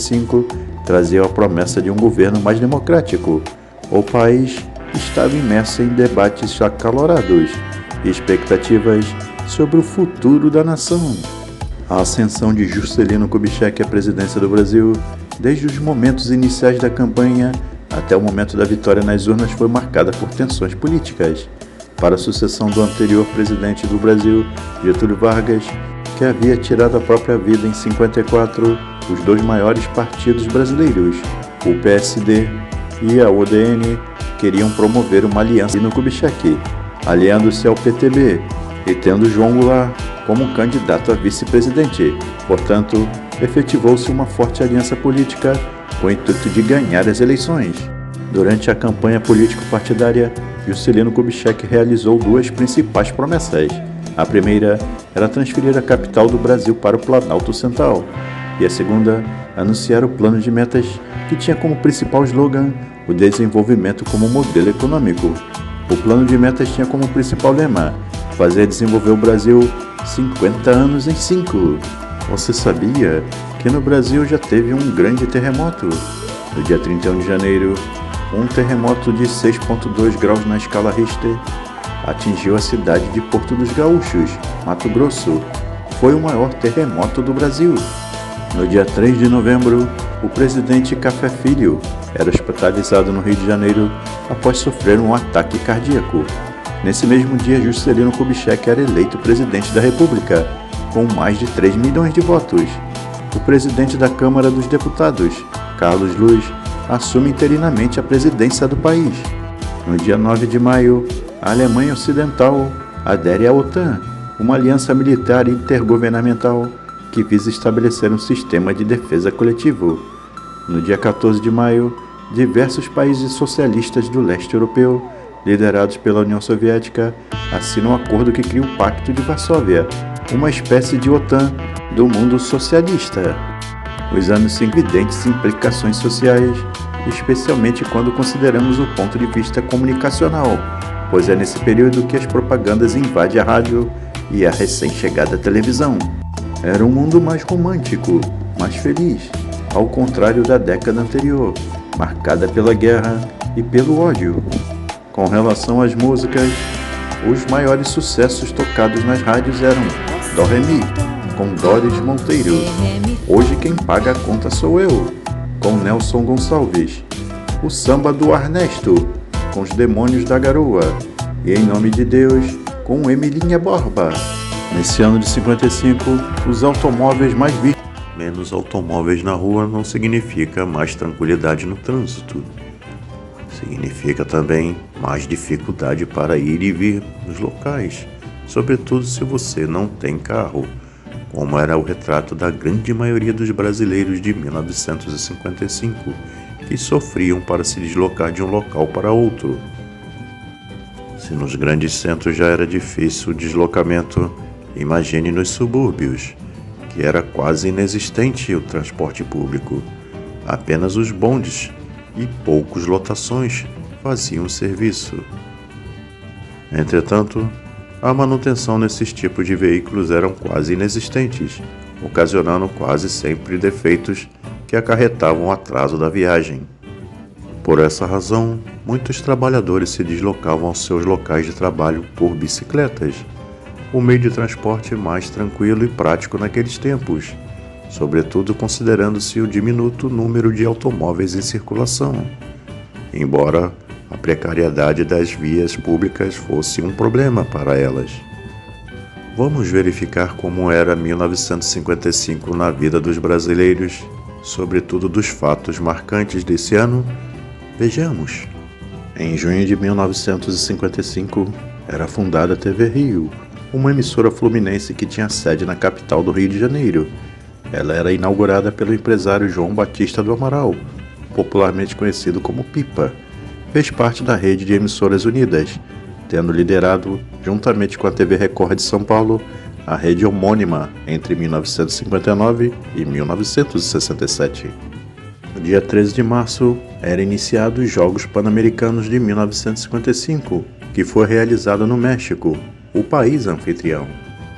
5 trazia a promessa de um governo mais democrático. O país estava imerso em debates acalorados e expectativas sobre o futuro da nação. A ascensão de Juscelino Kubitschek à presidência do Brasil, desde os momentos iniciais da campanha até o momento da vitória nas urnas, foi marcada por tensões políticas. Para a sucessão do anterior presidente do Brasil, Getúlio Vargas, que havia tirado a própria vida em 54, os dois maiores partidos brasileiros, o PSD e a UDN, queriam promover uma aliança no Kubitschek, aliando-se ao PTB e tendo João Goulart como candidato a vice-presidente. Portanto, efetivou-se uma forte aliança política com o intuito de ganhar as eleições. Durante a campanha político-partidária, Juscelino Kubitschek realizou duas principais promessas. A primeira era transferir a capital do Brasil para o Planalto Central, e a segunda, anunciar o plano de metas que tinha como principal slogan o desenvolvimento como modelo econômico. O plano de metas tinha como principal lema fazer desenvolver o Brasil 50 anos em 5. Você sabia que no Brasil já teve um grande terremoto? No dia 31 de janeiro, um terremoto de 6,2 graus na escala Richter atingiu a cidade de Porto dos Gaúchos, Mato Grosso. Foi o maior terremoto do Brasil. No dia 3 de novembro, o presidente Café Filho era hospitalizado no Rio de Janeiro após sofrer um ataque cardíaco. Nesse mesmo dia, Juscelino Kubitschek era eleito presidente da República, com mais de 3 milhões de votos. O presidente da Câmara dos Deputados, Carlos Luz, assume interinamente a presidência do país. No dia 9 de maio, a Alemanha Ocidental adere à OTAN, uma aliança militar intergovernamental que visa estabelecer um sistema de defesa coletivo. No dia 14 de maio, diversos países socialistas do leste europeu, liderados pela União Soviética, assinam um acordo que cria o Pacto de Varsóvia, uma espécie de OTAN do mundo socialista. Os anos têm evidentes implicações sociais, especialmente quando consideramos o ponto de vista comunicacional, pois é nesse período que as propagandas invadem a rádio e a recém-chegada televisão. Era um mundo mais romântico, mais feliz, ao contrário da década anterior, marcada pela guerra e pelo ódio. Com relação às músicas, os maiores sucessos tocados nas rádios eram Dó Ré Mi, com Doris Monteiro, Hoje Quem Paga a Conta Sou Eu, com Nelson Gonçalves, o Samba do Ernesto, com Os Demônios da Garoa, e Em Nome de Deus, com Emilinha Borba. Nesse ano de 55, os automóveis mais vistos. Menos automóveis na rua não significa mais tranquilidade no trânsito. Significa também mais dificuldade para ir e vir nos locais, sobretudo se você não tem carro, como era o retrato da grande maioria dos brasileiros de 1955, que sofriam para se deslocar de um local para outro. Se nos grandes centros já era difícil o deslocamento, imagine nos subúrbios, que era quase inexistente o transporte público. Apenas os bondes e poucas lotações faziam o serviço. Entretanto, a manutenção nesses tipos de veículos eram quase inexistentes, ocasionando quase sempre defeitos que acarretavam o atraso da viagem. Por essa razão, muitos trabalhadores se deslocavam aos seus locais de trabalho por bicicletas, o meio de transporte mais tranquilo e prático naqueles tempos, sobretudo considerando-se o diminuto número de automóveis em circulação, embora a precariedade das vias públicas fosse um problema para elas. Vamos verificar como era 1955 na vida dos brasileiros, sobretudo dos fatos marcantes desse ano? Vejamos. Em junho de 1955, era fundada a TV Rio, uma emissora fluminense que tinha sede na capital do Rio de Janeiro. Ela era inaugurada pelo empresário João Batista do Amaral, popularmente conhecido como Pipa. Fez parte da rede de emissoras unidas, tendo liderado, juntamente com a TV Record de São Paulo, a rede homônima entre 1959 e 1967. No dia 13 de março, eram iniciados os Jogos Pan-Americanos de 1955, que foi realizado no México, o país anfitrião.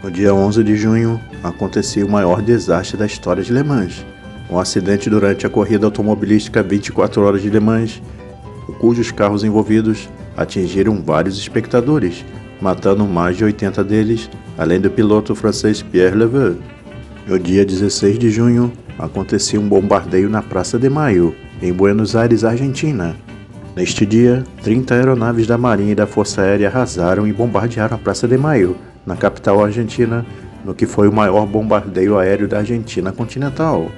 No dia 11 de junho, acontecia o maior desastre da história de Le Mans. Um acidente durante a corrida automobilística 24 horas de Le Mans, cujos carros envolvidos atingiram vários espectadores, matando mais de 80 deles, além do piloto francês Pierre Leveux. No dia 16 de junho, acontecia um bombardeio na Praça de Maio, em Buenos Aires, Argentina. Neste dia, 30 aeronaves da Marinha e da Força Aérea arrasaram e bombardearam a Praça de Maio, na capital argentina, no que foi o maior bombardeio aéreo da Argentina continental.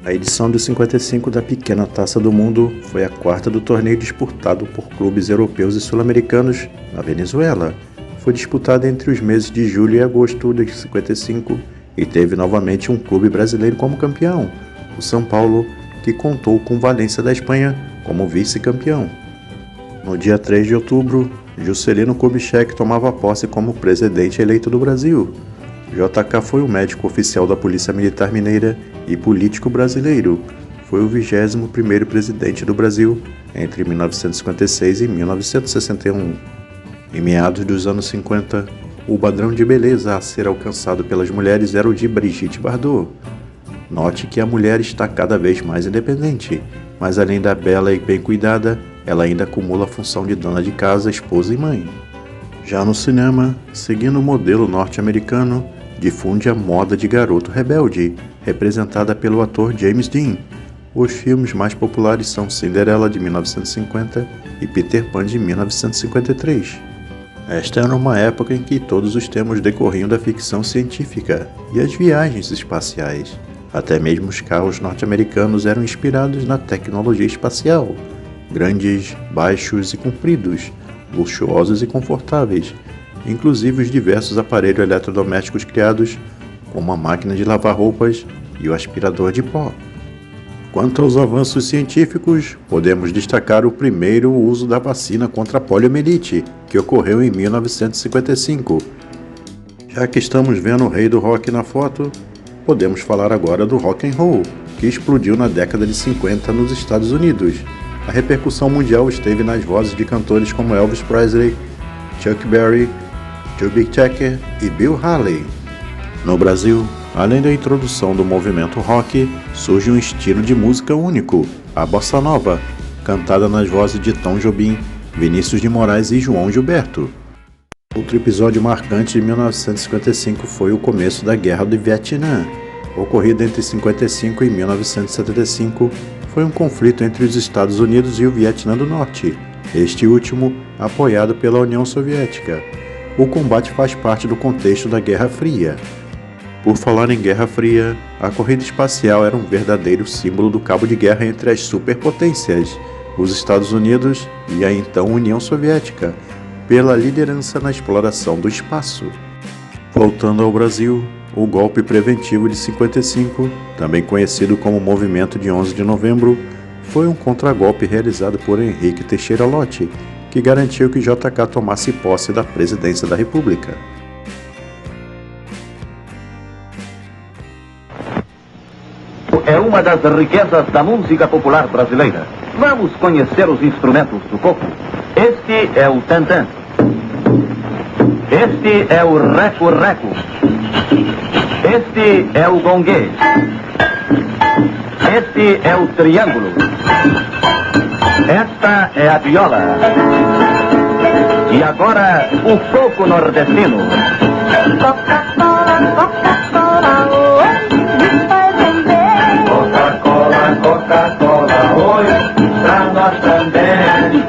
A edição de 55 da Pequena Taça do Mundo foi a quarta do torneio disputado por clubes europeus e sul-americanos na Venezuela. Foi disputada entre os meses de julho e agosto de 55 e teve novamente um clube brasileiro como campeão, o São Paulo, que contou com Valência da Espanha como vice-campeão. No dia 3 de outubro, Juscelino Kubitschek tomava posse como presidente eleito do Brasil. JK foi o médico oficial da Polícia Militar Mineira e político brasileiro. Foi o 21º presidente do Brasil entre 1956 e 1961. Em meados dos anos 50, o padrão de beleza a ser alcançado pelas mulheres era o de Brigitte Bardot. Note que a mulher está cada vez mais independente, mas além da bela e bem cuidada, ela ainda acumula a função de dona de casa, esposa e mãe. Já no cinema, seguindo o modelo norte-americano, difunde a moda de garoto rebelde, representada pelo ator James Dean. Os filmes mais populares são Cinderela, de 1950, e Peter Pan, de 1953. Esta era uma época em que todos os temas decorriam da ficção científica e as viagens espaciais. Até mesmo os carros norte-americanos eram inspirados na tecnologia espacial. Grandes, baixos e compridos, luxuosos e confortáveis, inclusive os diversos aparelhos eletrodomésticos criados, como a máquina de lavar roupas e o aspirador de pó. Quanto aos avanços científicos, podemos destacar o primeiro uso da vacina contra a poliomielite, que ocorreu em 1955. Já que estamos vendo o rei do rock na foto, podemos falar agora do rock and roll, que explodiu na década de 50 nos Estados Unidos. A repercussão mundial esteve nas vozes de cantores como Elvis Presley, Chuck Berry, Joe Big Tucker e Bill Haley. No Brasil, além da introdução do movimento rock, surge um estilo de música único, a bossa nova, cantada nas vozes de Tom Jobim, Vinícius de Moraes e João Gilberto. Outro episódio marcante de 1955 foi o começo da Guerra do Vietnã. Ocorrida entre 55 e 1975, foi um conflito entre os Estados Unidos e o Vietnã do Norte, este último apoiado pela União Soviética. O combate faz parte do contexto da Guerra Fria. Por falar em Guerra Fria, a corrida espacial era um verdadeiro símbolo do cabo de guerra entre as superpotências, os Estados Unidos e a então União Soviética, pela liderança na exploração do espaço. Voltando ao Brasil, o golpe preventivo de 55, também conhecido como Movimento de 11 de Novembro, foi um contragolpe realizado por Henrique Teixeira Lott, que garantiu que JK tomasse posse da presidência da República. É uma das riquezas da música popular brasileira. Vamos conhecer os instrumentos do coco. Este é o tantã. Este é o reco-reco. Este é o gongue. Este é o triângulo. Esta é a viola. E agora, o coco nordestino. Coca-Cola, Coca-Cola, hoje me vai vender. Coca-Cola, Coca-Cola, hoje pra nós também.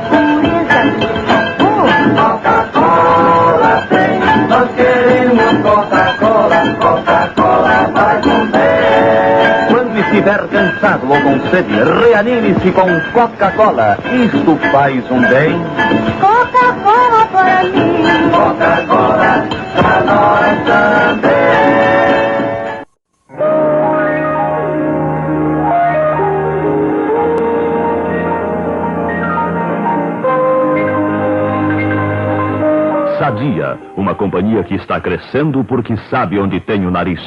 Coca-Cola tem, nós queremos Coca-Cola, Coca-Cola vai comer. Quando estiver cansado ou com sede, reanime-se com Coca-Cola, isto faz um bem. Coca-Cola para mim. Coca-Cola pra nós também. Sadia, uma companhia que está crescendo porque sabe onde tem o nariz.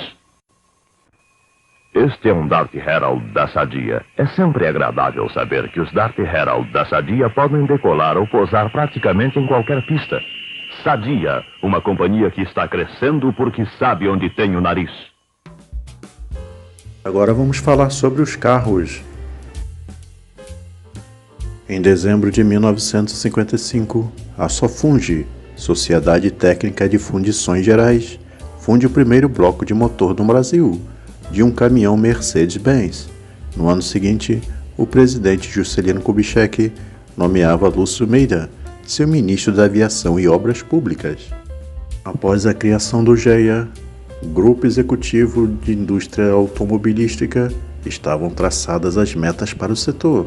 Este é um Dart Herald da Sadia. É sempre agradável saber que os Dart Herald da Sadia podem decolar ou pousar praticamente em qualquer pista. Sadia, uma companhia que está crescendo porque sabe onde tem o nariz. Agora vamos falar sobre os carros. Em dezembro de 1955, a Sofunde, Sociedade Técnica de Fundições Gerais, funde o primeiro bloco de motor do Brasil, de um caminhão Mercedes-Benz. No ano seguinte, o presidente Juscelino Kubitschek nomeava Lúcio Meira seu ministro da Aviação e Obras Públicas. Após a criação do GEA, o Grupo Executivo de Indústria Automobilística, estavam traçadas as metas para o setor,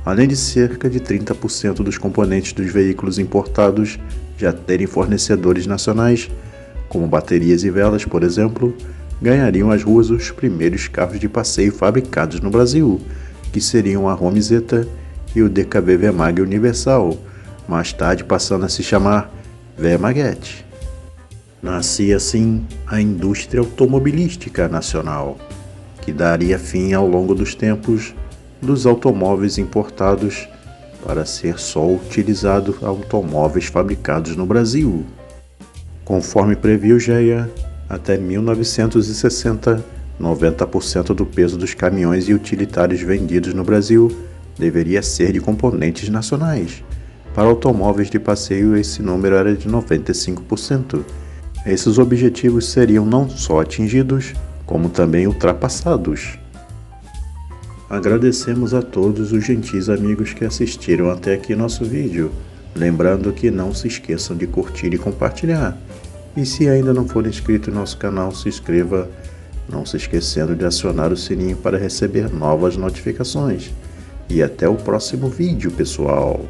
além de cerca de 30% dos componentes dos veículos importados já terem fornecedores nacionais, como baterias e velas, por exemplo, ganhariam as ruas os primeiros carros de passeio fabricados no Brasil, que seriam a Romizeta e o DKB Vemag Universal, mais tarde passando a se chamar Vemaguete. Nascia assim a indústria automobilística nacional, que daria fim ao longo dos tempos dos automóveis importados para ser só utilizado automóveis fabricados no Brasil. Conforme previu o GEA, até 1960, 90% do peso dos caminhões e utilitários vendidos no Brasil deveria ser de componentes nacionais. Para automóveis de passeio, esse número era de 95%. Esses objetivos seriam não só atingidos, como também ultrapassados. Agradecemos a todos os gentis amigos que assistiram até aqui nosso vídeo. Lembrando que não se esqueçam de curtir e compartilhar. E se ainda não for inscrito em nosso canal, se inscreva, não se esquecendo de acionar o sininho para receber novas notificações. E até o próximo vídeo, pessoal!